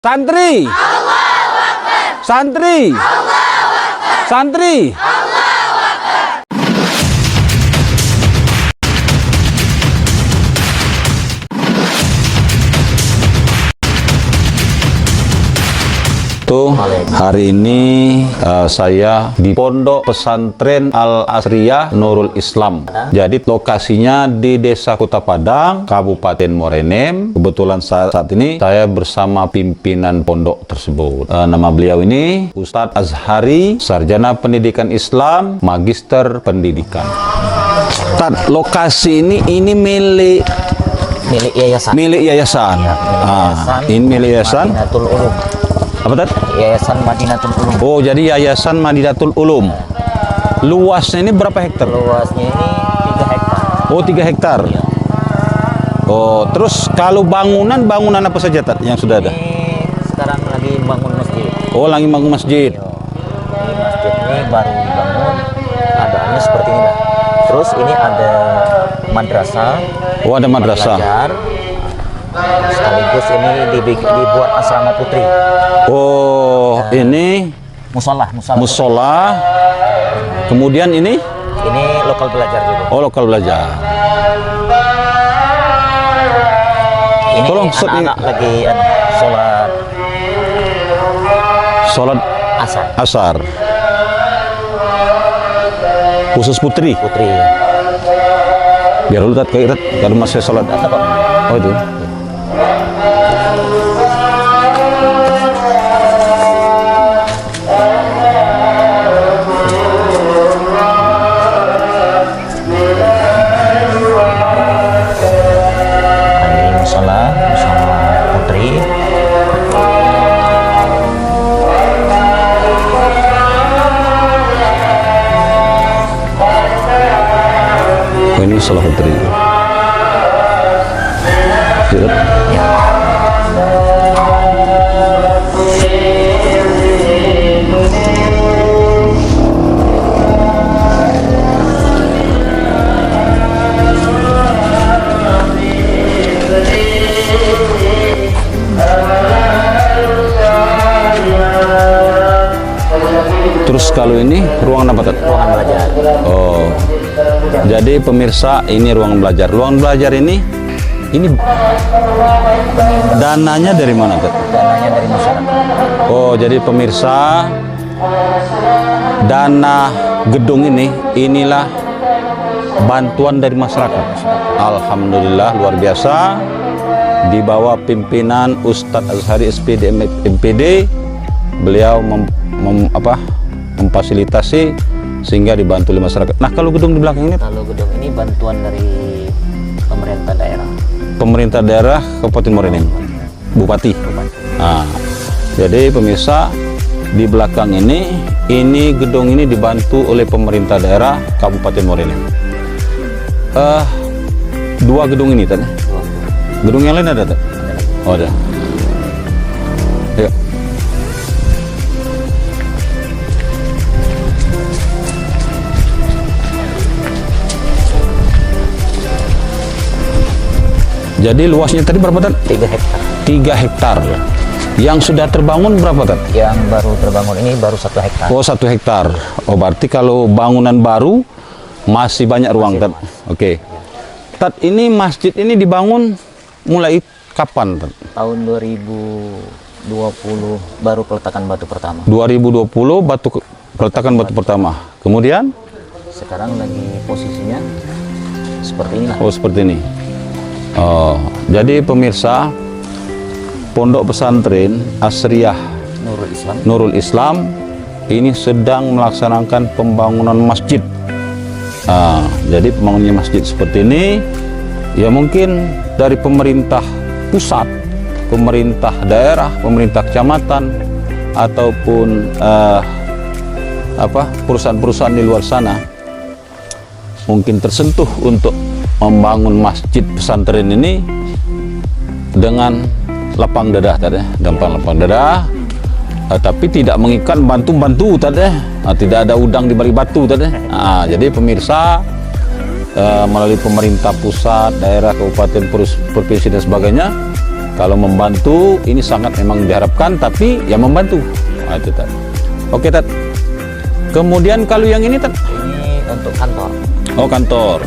Santri, santri, santri. Hari ini saya di Pondok Pesantren Al Asriyah Nurul Islam. Jadi lokasinya di Desa Kota Padang, Kabupaten Morenim. Kebetulan saat ini saya bersama pimpinan pondok tersebut. Nama beliau ini Ustadz Azhari, Sarjana Pendidikan Islam, Magister Pendidikan. Ustadz, lokasi ini milik yayasan. Milik yayasan. Ya, Ini milik yayasan. Madinatul Ulum. Apa tadi? Yayasan Madinatul Ulum. Oh, jadi Yayasan Madinatul Ulum. Luasnya ini berapa hektar? Luasnya ini 3 hektar. Oh, 3 hektar. Ya. Oh, terus kalau bangunan apa saja Tat, yang sudah ada? Ini sekarang lagi bangun masjid. Oh, lagi bangun masjid. Yo. Ini masjid ini baru dibangun. Keadaannya seperti ini lah. Terus ini ada madrasah. Oh, ada madrasah. Belajar. Sekaligus ini dibuat asrama putri. Oh, ini Musola. musola. Kemudian ini? Ini lokal belajar juga. Oh, lokal belajar. Ini Tolong, anak-anak lagi sholat asar. Khusus putri. Biar dulu Tat, kalau masih sholat. Oh, itu. Musola putri. Oh, ini sholat putri. Ya. Terus kalau ini ruangan apa Tat? Ruangan belajar. Oh, jadi pemirsa ini ruang belajar. Ruang belajar ini dananya dari mana Tat? Dananya dari masyarakat. Oh, jadi pemirsa, dana gedung inilah bantuan dari masyarakat. Alhamdulillah, luar biasa. Di bawah pimpinan Ustadz Azhari SPD MPD, beliau memfasilitasi sehingga dibantu oleh masyarakat. Nah, kalau gedung di belakang ini? Kalau gedung ini bantuan dari pemerintah daerah. Pemerintah daerah Kabupaten Morenim, Bupati. Nah, jadi pemirsa, di belakang ini gedung ini dibantu oleh pemerintah daerah Kabupaten Morenim. 2 gedung ini tadi. Gedung yang lain ada tak? Oh, ada. Ayo. Jadi luasnya tadi berapa Tat? 3 hektar. 3 hektar. Yang sudah terbangun berapa Tat? Yang baru terbangun ini baru 1 hektar. Oh, 1 hektar. Oh, berarti kalau bangunan baru masih banyak ruang Tat. Oke. Tat, ini masjid ini dibangun mulai kapan Tat? Tahun 2020 baru peletakan batu pertama. 2020 peletakan batu pertama. Kemudian? Sekarang lagi posisinya seperti inilah. Oh, seperti ini. Oh, jadi pemirsa, Pondok Pesantren Asriyah Nurul Islam ini sedang melaksanakan pembangunan masjid. Jadi pembangunan masjid seperti ini, ya mungkin dari pemerintah pusat, pemerintah daerah, pemerintah kecamatan, ataupun perusahaan-perusahaan di luar sana mungkin tersentuh untuk membangun masjid pesantren ini dengan lapang dadah tadi, lapang dadah, tapi tidak mengikat bantu tadi, tidak ada udang di balik batu tadi. Jadi pemirsa, melalui pemerintah pusat, daerah, kabupaten, provinsi dan sebagainya, Kalau membantu ini sangat memang diharapkan, tapi ya membantu. Nah, itu Tat. Oke Tat. Kemudian kalau yang ini Tat? Ini untuk kantor. Oh, kantor.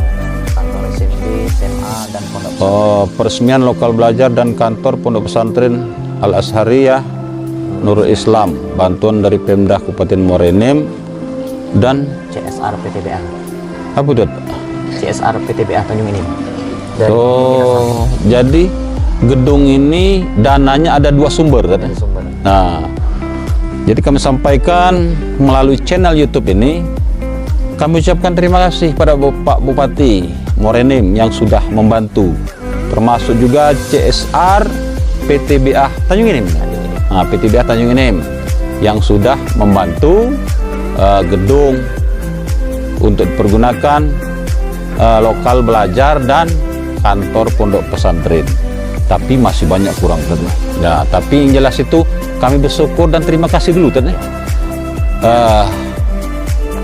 Kantor SMP, SMA, dan pondok pesantren. Oh, peresmian lokal belajar dan kantor Pondok Pesantren Al-Azhariyah Nurul Islam, bantuan dari Pemda Kabupaten Morenim dan CSR PTBA. apa itu? CSR PTBA Tanjung Enim. Dan Oh, jadi gedung ini dananya ada 2 sumber ini katanya. sumber. Nah, jadi kami sampaikan melalui channel YouTube ini, kami ucapkan terima kasih pada Bapak Bupati Morenim yang sudah membantu, termasuk juga CSR PTBA Tanjung Enim. Nah, PTBA Tanjung Enim yang sudah membantu gedung untuk dipergunakan lokal belajar dan kantor pondok pesantren. Tapi masih banyak kurang tentu. Ya, tapi yang jelas itu kami bersyukur dan terima kasih dulu tentu.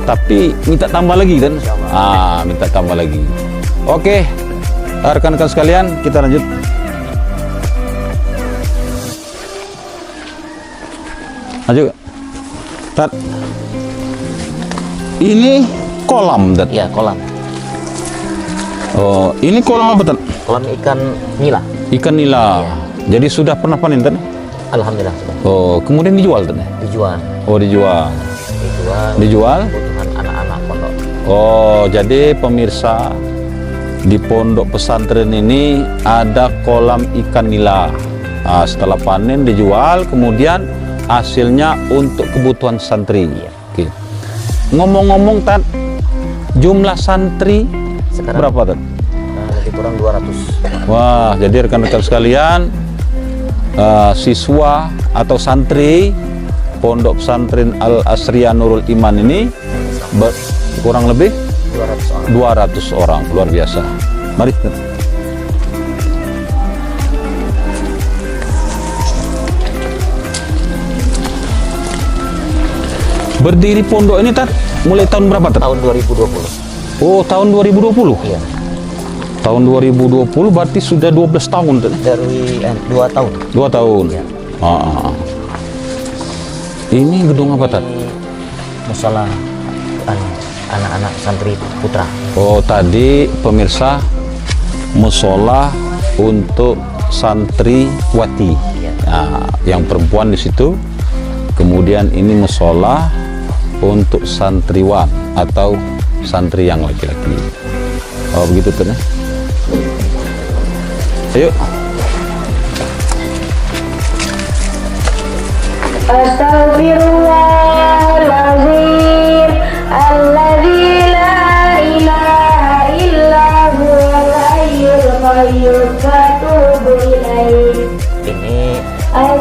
Tapi minta tambah lagi kan? Minta tambah lagi. Oke, rekan-rekan sekalian, kita lanjut. Lanjut. Tat. Ini kolam, Tat. Ya, kolam. Oh, ini kolam apa, Tat? Kolam ikan nila. Ikan nila. Jadi sudah pernah panen, Tat? Alhamdulillah sudah Oh, kemudian dijual, Tat? dijual. Oh, dijual. Dijual Dijual? kebutuhan anak-anak pondok. Oh, jadi pemirsa, di pondok pesantren ini ada kolam ikan nila. Nah, setelah panen dijual, kemudian hasilnya untuk kebutuhan santri. Oke. Ngomong-ngomong, Tat, jumlah santri Sekarang berapa, Tat? lebih kurang 200. Wah, jadi rekan-rekan sekalian, siswa atau santri Pondok Pesantren Al-Azhariyah Nurul Iman ini kurang lebih 200 orang. 200 orang, luar biasa. Mari. Berdiri pondok ini, Tat, mulai tahun berapa, Tat? Tahun 2020. Oh, tahun 2020. Iya. Tahun 2020 berarti sudah 12 tahun, Tat. Dari 2 tahun. 2 tahun. Iya. Ini gedung apa, Tat? Ini musola anak-anak santri putra. Oh, tadi pemirsa musola untuk santriwati. Iya. Nah, yang perempuan di situ. Kemudian ini musola untuk santriwan atau santri yang laki-laki. Oh, begitu kan? Ayo. Astaghfirullahaladzim alladzi la ilaha illa huwal hayyul qayyum wa atubu ilaih. Ini Kak,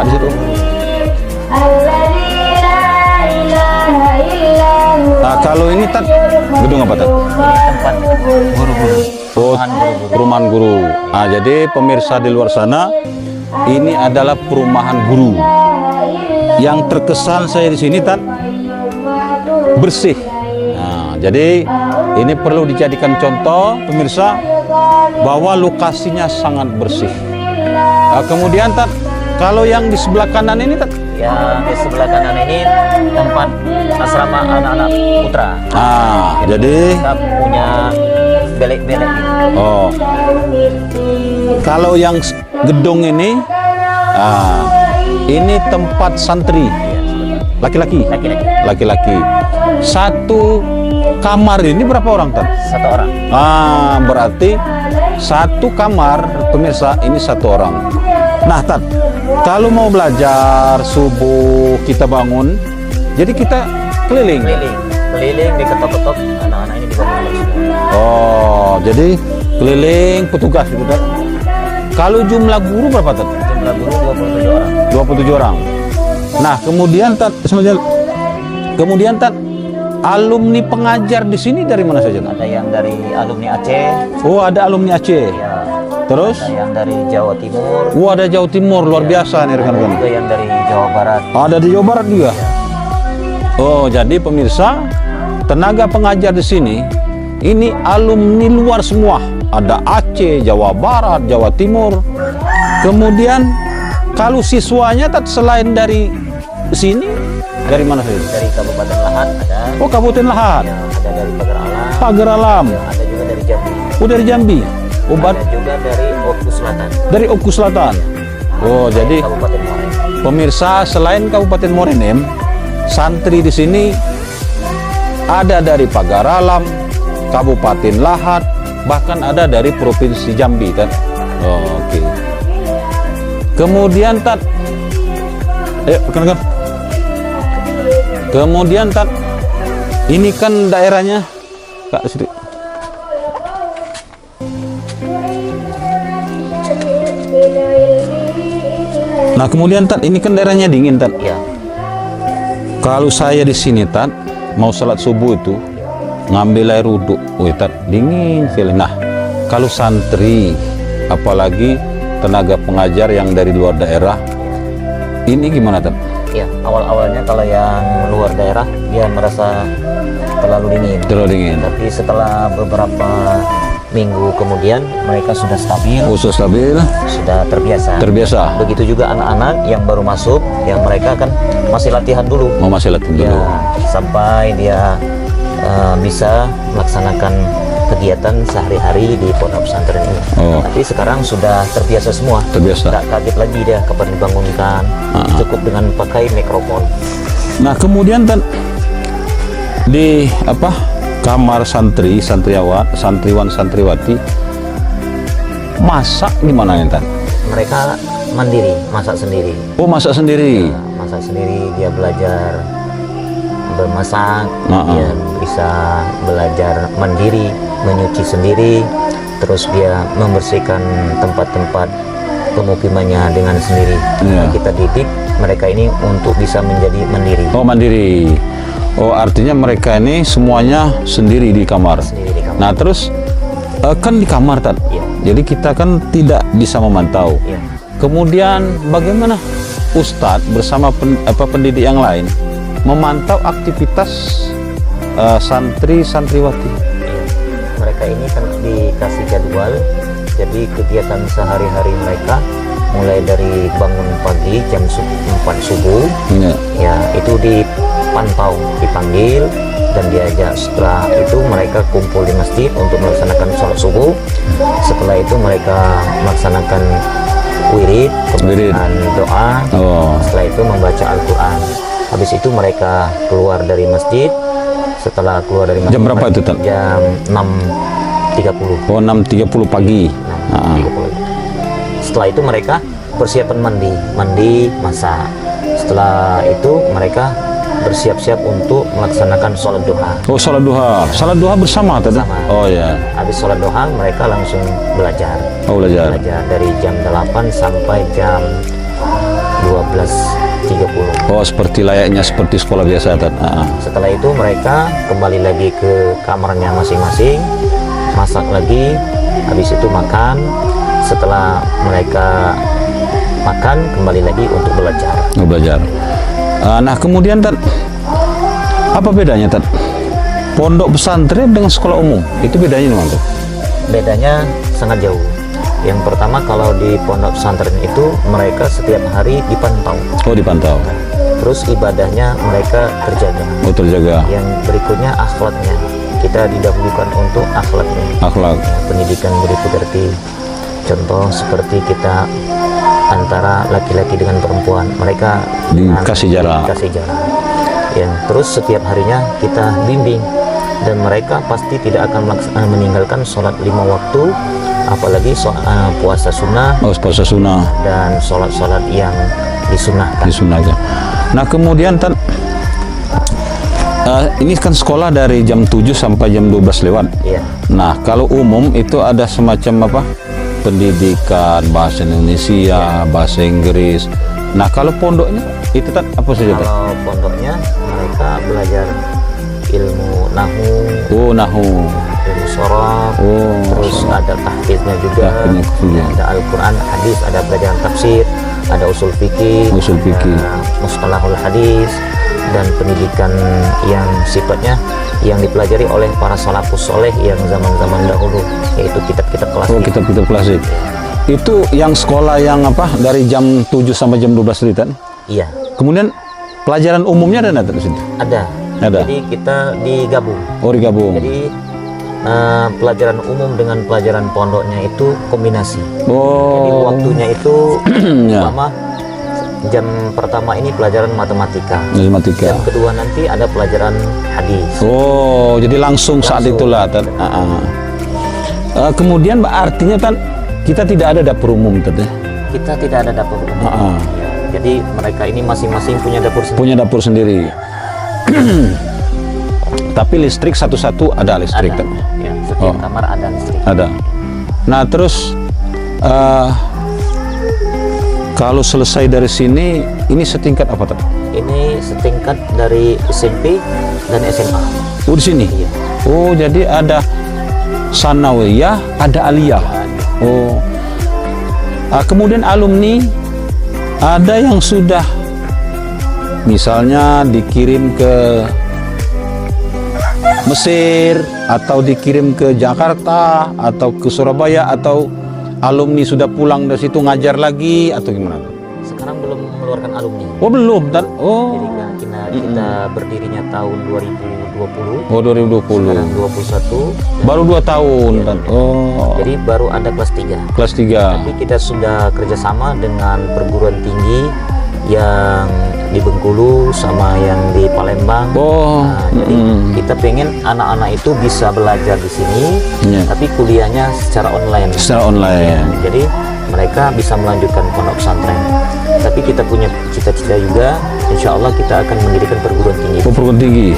di situ. Astaghfirullahaladzim alladzi la ilaha illa huwal Nah, kalau ini, Tat, gedung apa, Tat? tempat guru-guru. Oh, perumahan guru. Ah, jadi pemirsa di luar sana, ini adalah perumahan guru. Yang terkesan saya di sini, Tat, bersih. Nah, jadi ini perlu dijadikan contoh pemirsa bahwa lokasinya sangat bersih. Nah, kemudian, Tat, kalau yang di sebelah kanan ini, Tat, Yang di sebelah kanan ini tempat asrama anak-anak putra. nah, jadi Kita punya belek-belek gitu. oh, kalau yang gedung ini, ini tempat santri laki-laki. Laki-laki. Satu kamar ini berapa orang, Tat? 1 orang. Berarti satu kamar pemirsa ini 1 orang. Nah, Tat, kalau mau belajar subuh kita bangun, jadi kita keliling. Keliling diketok-ketok, anak-anak ini dibangun semua. Oh, jadi keliling petugas gitu, Tat. Kalau jumlah guru berapa, Tat? Jumlah guru 27 orang. 27 orang. Nah, kemudian Tat, alumni pengajar di sini dari mana saja, Tat? Ada yang dari alumni Aceh, Oh, ada alumni Aceh. ya. Terus? Ada yang dari Jawa Timur, Wah, ada Jawa Timur, luar biasa nih ada rekan-rekan. juga yang dari Jawa Barat. Ada di Jawa Barat juga. Oh, jadi pemirsa, tenaga pengajar di sini ini alumni luar semua. Ada Aceh, Jawa Barat, Jawa Timur. Kemudian kalau siswanya selain dari sini, dari mana saja? Dari Kabupaten Lahat ada. Oh, Kabupaten Lahat. Ya, ada dari Pagar Alam. Pagar Alam. Ya, ada juga dari Jambi. Oh, dari Jambi. Obat Ada juga dari Oku Selatan. dari Oku Selatan. Oh, jadi Kabupaten Muarem. pemirsa, selain Kabupaten Morenem, santri di sini ada dari Pagar Alam, Kabupaten Lahat, bahkan ada dari Provinsi Jambi kan. Oh, oke. Kemudian ayo perkenalkan. Kemudian ini kan daerahnya Kak Sri. Nah, kemudian ini kan daerahnya dingin Ya, Kalau saya di sini mau salat subuh itu ngambil air wudhu, dingin sekali. Nah, kalau santri apalagi tenaga pengajar yang dari luar daerah, ini gimana ya. Awal-awalnya kalau yang luar daerah dia merasa terlalu dingin. Terlalu dingin. Tapi setelah beberapa minggu kemudian mereka sudah stabil, Usus stabil, sudah terbiasa. terbiasa. Begitu juga anak-anak yang baru masuk, yang mereka kan masih latihan dulu. Mau masih latihan dulu. Ya, sampai dia bisa melaksanakan kegiatan sehari-hari di pondok pesantren ini. Oh. Tapi sekarang sudah terbiasa semua. Terbiasa. Tidak kaget lagi dia kapan dibangunkan. Cukup dengan pakai mikrofon. Nah, kemudian di kamar santriwan, santriwati masak gimana ya Mereka mandiri, masak sendiri. Oh, masak sendiri. Masak sendiri, dia belajar bermasak, dia bisa belajar mandiri, menyuci sendiri, terus dia membersihkan tempat-tempat pemukimannya dengan sendiri. Iya. Kita didik mereka ini untuk bisa menjadi mandiri. Oh, mandiri. Oh, artinya mereka ini semuanya sendiri di kamar. Sendiri di kamar. Nah, terus kan di kamar Iya. jadi kita kan tidak bisa memantau. Iya. Kemudian bagaimana Ustadz bersama pendidik yang lain memantau aktivitas santri-santriwati? Iya. Mereka ini kan dikasih jadwal, jadi kegiatan sehari-hari mereka mulai dari bangun pagi jam 4 subuh, Iya. ya itu dipantau, dipanggil dan diajak. Setelah itu mereka kumpul di masjid untuk melaksanakan sholat subuh. Setelah itu mereka melaksanakan wirid, kemudian doa. Oh. Setelah itu membaca Al-Quran. Habis itu mereka keluar dari masjid. Setelah keluar dari masjid, Jam berapa itu, Tan? Jam 6.30. Oh, 6.30 pagi. 6.30. Setelah itu mereka persiapan mandi, masak. Setelah itu mereka bersiap-siap untuk melaksanakan sholat duha. Oh, sholat duha. Sholat duha bersama tadi? Bersama. Oh ya. Habis sholat duha mereka langsung belajar. Oh, belajar. Belajar dari jam 8 sampai jam 12.30. Oh, seperti layaknya seperti sekolah biasa tadi. Setelah itu mereka kembali lagi ke kamarnya masing-masing, masak lagi, habis itu makan. Setelah mereka makan, kembali lagi untuk belajar. Oh, belajar. Nah, kemudian apa bedanya pondok pesantren dengan sekolah umum? Itu bedanya gimana tuh? Bedanya sangat jauh. Yang pertama, kalau di pondok pesantren itu mereka setiap hari dipantau. Oh, dipantau. Terus ibadahnya mereka terjaga. Oh, terjaga. Yang berikutnya akhlaknya. Kita didahulukan untuk akhlaknya. Akhlak. Pendidikan budi pekerti. Contoh seperti kita antara laki-laki dengan perempuan, mereka Dikasih jarak. Dikasih jarak. Ya, terus setiap harinya kita bimbing dan mereka pasti tidak akan meninggalkan sholat 5 waktu, apalagi puasa sunnah Oh, puasa sunnah. dan sholat-sholat yang disunahkan. Disunahkan. Nah, kemudian ini kan sekolah dari jam 7 sampai jam 12 lewat. Iya. Nah, kalau umum itu ada semacam pendidikan bahasa Indonesia, bahasa Inggris. Nah, kalau pondoknya itu apa saja? Kalau pondoknya mereka belajar ilmu nahu, Oh, nahu. ilmu sorof, Oh, terus ada tahfiznya juga, Tahfiznya juga. ada Al-Quran, hadis, ada pelajaran tafsir. ada usul fikih, Usul fikih. mustalahul hadis, dan pendidikan yang sifatnya yang dipelajari oleh para salafus soleh yang zaman-zaman dahulu, yaitu kitab-kitab klasik. Oh, kitab-kitab klasik. Itu yang sekolah yang apa dari jam 7 sampai jam 12 tadi kan? Iya, Kemudian pelajaran umumnya ada nggak di situ? ada. Ada. Jadi kita digabung. Oh, digabung. Jadi pelajaran umum dengan pelajaran pondoknya itu kombinasi. Jadi Oh, waktunya itu ya. umpama jam pertama ini pelajaran matematika. Matematika. Jam kedua nanti ada pelajaran hadis. Oh, jadi langsung saat Langsung. itulah. Kemudian artinya kan kita tidak ada dapur umum tadi. Kita tidak ada dapur umum. Jadi mereka ini masing-masing punya dapur sendiri. Punya dapur sendiri. Tapi listrik satu-satu ada listrik Ada. kan? Ya, setiap Oh. kamar ada listrik. Ada. Nah, terus kalau selesai dari sini, ini setingkat apa tadi? Ini setingkat dari SMP dan SMA. Oh, di sini. Iya. Oh, jadi ada sanawiyah, ada aliyah. Oh. Kemudian alumni ada yang sudah misalnya dikirim ke Mesir atau dikirim ke Jakarta atau ke Surabaya, atau alumni sudah pulang dari situ ngajar lagi atau gimana? Sekarang belum mengeluarkan alumni. Oh, belum. Oh. Jadi kan kita berdirinya tahun 2020. Oh, 2020. Sekarang 21. Baru 2 tahun kan. Oh. Jadi baru ada kelas 3. Kelas 3. Tapi kita sudah kerjasama dengan perguruan tinggi yang di Bengkulu sama yang di Palembang. Oh. Nah, jadi kita pengen anak-anak itu bisa belajar di sini, Iya. tapi kuliahnya secara online. Secara online. Jadi mereka bisa melanjutkan pondok pesantren. Tapi kita punya cita-cita juga, insya Allah kita akan mendirikan perguruan tinggi Oh, perguruan tinggi.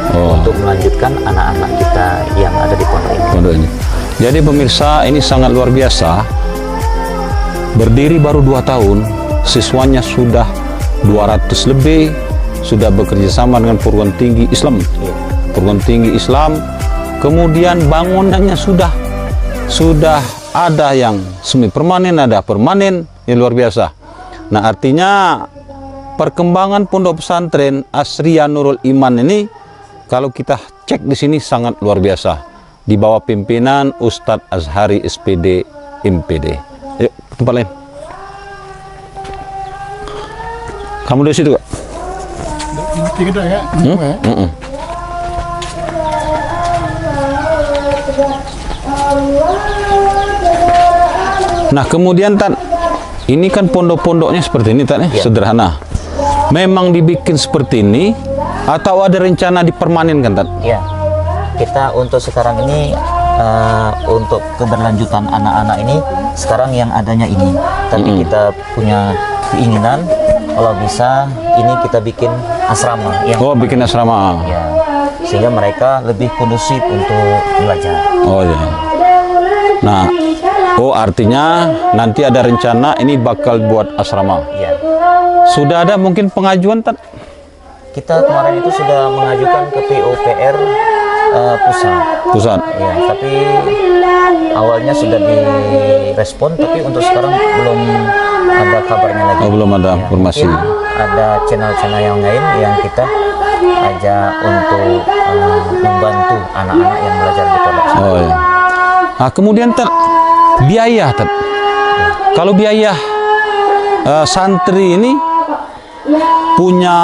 Oh. untuk melanjutkan anak-anak kita yang ada di pondok ini. Pondok ini. Jadi pemirsa, ini sangat luar biasa. Berdiri baru 2 tahun, siswanya sudah 200 lebih, sudah bekerja sama dengan perguruan tinggi Islam. Perguruan tinggi Islam. Kemudian bangunannya sudah ada yang semi permanen, ada permanen, yang luar biasa. Nah, artinya perkembangan pondok pesantren Asriyah Nurul Iman ini kalau kita cek di sini sangat luar biasa, di bawah pimpinan Ustadz Azhari SPD MPD. Yuk, tempat lain. Kamu dari situ, Kak? Tiga ya. Nah, kemudian Tan, ini kan pondok-pondoknya seperti ini Tan, sederhana. Memang dibikin seperti ini atau ada rencana dipermanenkan Tan? Ya, kita untuk sekarang ini untuk keberlanjutan anak-anak ini sekarang yang adanya ini. Tapi kita punya keinginan kalau bisa ini kita bikin asrama yang Oh, bikin asrama. ya, sehingga mereka lebih kondusif untuk belajar. Oh ya. Nah, oh artinya nanti ada rencana ini bakal buat asrama. Ya, Sudah ada mungkin pengajuan Tan? kita kemarin itu sudah mengajukan ke PUPR pusat. Pusat. Ya, tapi awalnya sudah direspon, tapi untuk sekarang belum ada kabarnya lagi. Oh, belum ada Ya, informasi. mungkin ada channel-channel yang lain yang kita ajak untuk membantu anak-anak yang belajar di pondok. Oh ya. Nah, kemudian Tan, biaya Tan. Kalau biaya santri ini punya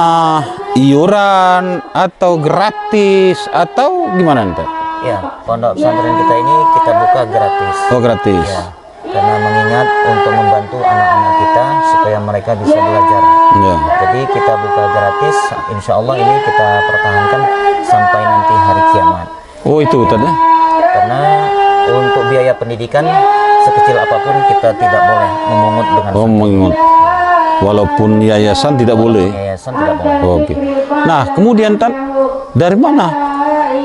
iuran atau gratis atau gimana Tan? Ya, pondok pesantren kita ini kita buka gratis. Oh, gratis. Ya, karena mengingat untuk membantu anak-anak kita supaya mereka bisa belajar. Ya. Jadi kita buka gratis, insya Allah ini kita pertahankan sampai nanti hari kiamat. Oh, itu Tan ya? Karena untuk biaya pendidikan sekecil apapun kita tidak boleh memungut dengan Oh, mengingat. Walaupun yayasan tidak boleh. yayasan tidak boleh. Oke. Nah, kemudian Tan, dari mana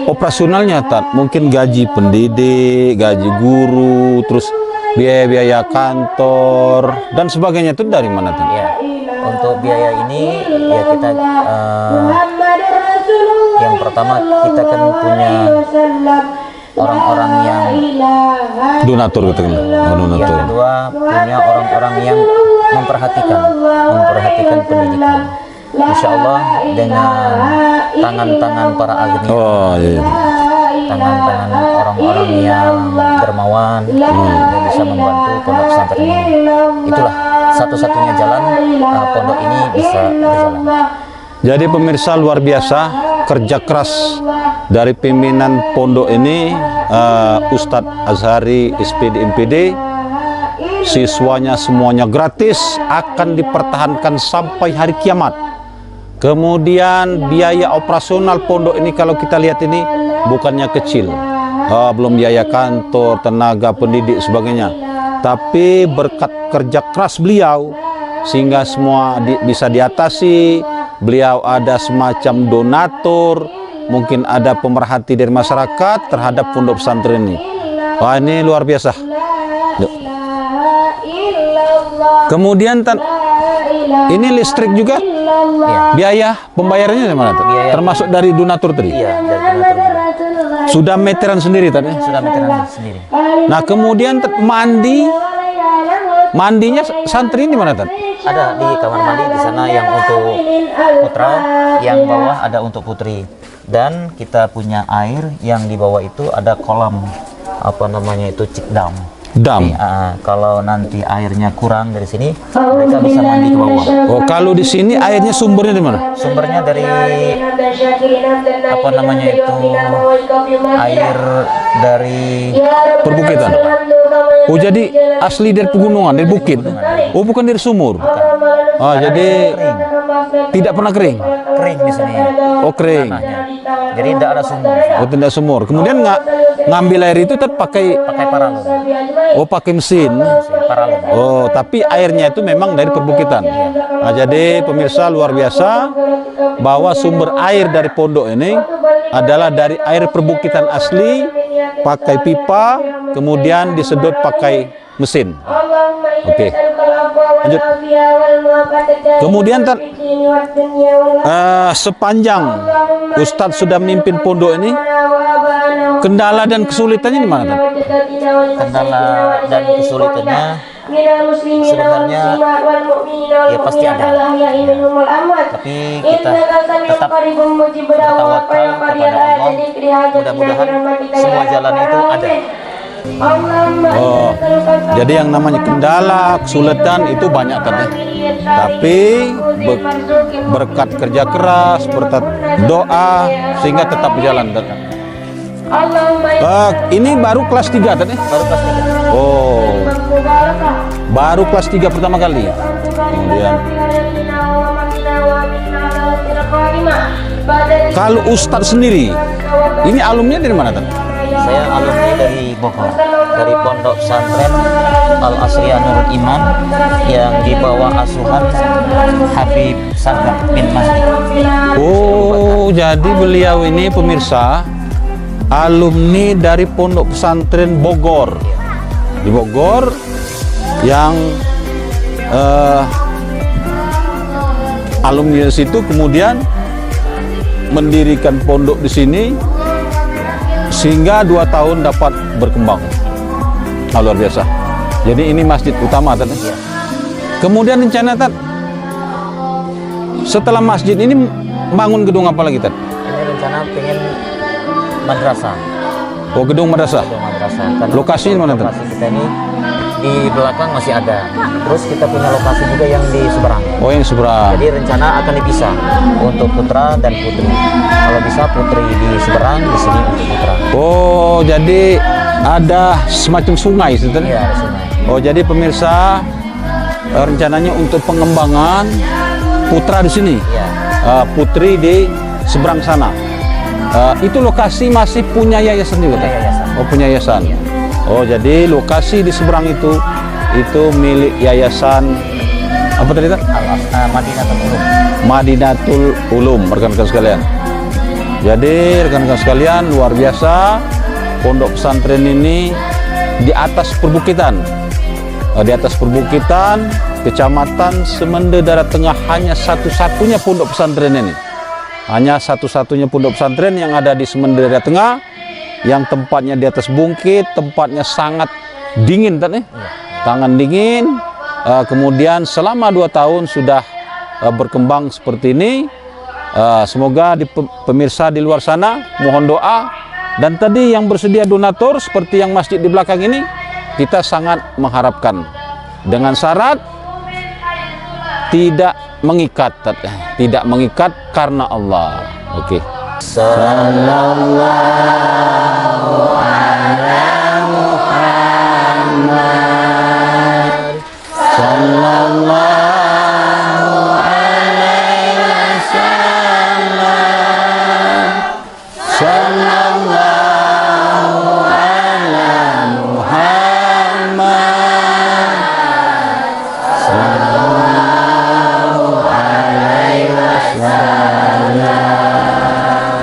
operasionalnya Tan? Mungkin gaji pendidik, gaji guru, terus biaya-biaya kantor dan sebagainya itu dari mana Tan? Ya, untuk biaya ini ya kita yang pertama kita kan punya orang-orang yang Donatur katanya. Oh, yang donatur. kedua punya orang-orang yang memperhatikan pendidikan. Insya Allah dengan tangan-tangan para agni, Oh iya. tangan-tangan orang-orang yang dermawan yang bisa membantu pondok pesantren ini. Itulah satu-satunya jalan pondok ini bisa berjalan. Jadi pemirsa, luar biasa kerja keras dari pimpinan pondok ini, Ustadz Azhari SPD MPD. Siswanya semuanya gratis, akan dipertahankan sampai hari kiamat. Kemudian biaya operasional pondok ini kalau kita lihat ini bukannya kecil, belum biaya kantor, tenaga pendidik sebagainya. Tapi berkat kerja keras beliau sehingga semua bisa diatasi. Beliau ada semacam donatur, mungkin ada pemerhati dari masyarakat terhadap pondok pesantren ini. Wah, ini luar biasa. Yuk. Kemudian ini listrik juga. Biaya pembayarannya dari mana? Termasuk dari donatur tadi. Iya, dari donatur. Sudah meteran sendiri tadi. Sudah meteran sendiri. Nah, kemudian mandinya santri ini mana tadi? Ada di kamar mandi di sana yang untuk putra, yang bawah ada untuk putri. Dan kita punya air yang di bawah itu ada kolam, apa namanya itu, cikdam. Dam. Jadi, kalau nanti airnya kurang dari sini, mereka bisa mandi ke bawah. Oh, kalau di sini airnya sumbernya di mana? Sumbernya dari apa namanya itu, air dari Perbukitan. Oh, jadi asli dari pegunungan, dari bukit. Oh, bukan dari sumur. Ah, jadi tidak pernah kering. kering di sini. Oh, kering. Tanahnya. Jadi tidak ada sumur. Oh, tidak sumur. Kemudian ngambil air itu pakai Pakai paralon. oh, pakai mesin. Paralon. Oh, tapi airnya itu memang dari perbukitan. Nah, jadi pemirsa, luar biasa bahwa sumber air dari pondok ini adalah dari air perbukitan asli, pakai pipa, kemudian disedot pakai mesin. Oke. Lanjut. Kemudian sepanjang Ustadz sudah memimpin pondok ini, kendala dan kesulitannya di mana, Tan? Kendala dan kesulitannya sebenarnya ya pasti ada. Tapi kita tetap bertawakal kepada Allah. Mudah-mudahan semua jalan itu ada. Oh, jadi yang namanya kendala, kesulitan itu banyak tadi. Tapi berkat kerja keras, berkat doa sehingga tetap berjalan. Ini baru kelas 3 tadi? Baru kelas 3. Oh, baru kelas 3 pertama kali. Kemudian kalau Ustadz sendiri, ini alumni dari mana tadi? Saya alumni dari Bogor, dari Pondok Pesantren Al Asriyah Nurul Iman yang di bawah asuhan Habib Sagaf bin Mahdi. Oh, jadi beliau ini pemirsa alumni dari Pondok Pesantren Bogor. Di Bogor yang alumni situ kemudian mendirikan pondok di sini sehingga 2 tahun dapat berkembang. Nah, luar biasa. Jadi ini masjid utama tadi. Kemudian rencana setelah masjid ini bangun gedung apa lagi, Tad? Ini rencana pengen madrasah. Oh, gedung madrasah. Gedung madrasah. Karena Lokasinya mana, Tad? lokasi kita ini di belakang masih ada. Terus kita punya lokasi juga yang di seberang. Oh, yang seberang. Jadi rencana akan dipisah untuk putra dan putri. Kalau bisa putri di seberang, di sini untuk putra. Oh, jadi ada semacam sungai, Tad? Iya, ada sungai. Oh, jadi pemirsa rencananya untuk pengembangan putra di sini, Iya. putri di seberang sana. Itu lokasi masih punya yayasan juga, Tad? Punya yayasan. Oh, punya yayasan. Oh, jadi lokasi di seberang itu milik yayasan apa tadi, Tad? Madinatul Ulum. Madinatul Ulum, rekan-rekan sekalian. Jadi rekan-rekan sekalian, luar biasa pondok pesantren ini di atas perbukitan. Di atas perbukitan Kecamatan Semende Darat Tengah, hanya satu-satunya pondok pesantren ini. Hanya satu-satunya pondok pesantren yang ada di Semende Darat Tengah yang tempatnya di atas bukit, tempatnya sangat dingin Tad, sangat dingin. Kemudian selama 2 tahun sudah berkembang seperti ini. Semoga pemirsa di luar sana mohon doa. Dan tadi yang bersedia donatur seperti yang masjid di belakang ini, kita sangat mengharapkan dengan syarat tidak mengikat, tidak mengikat karena Allah. Oke. Sallallahu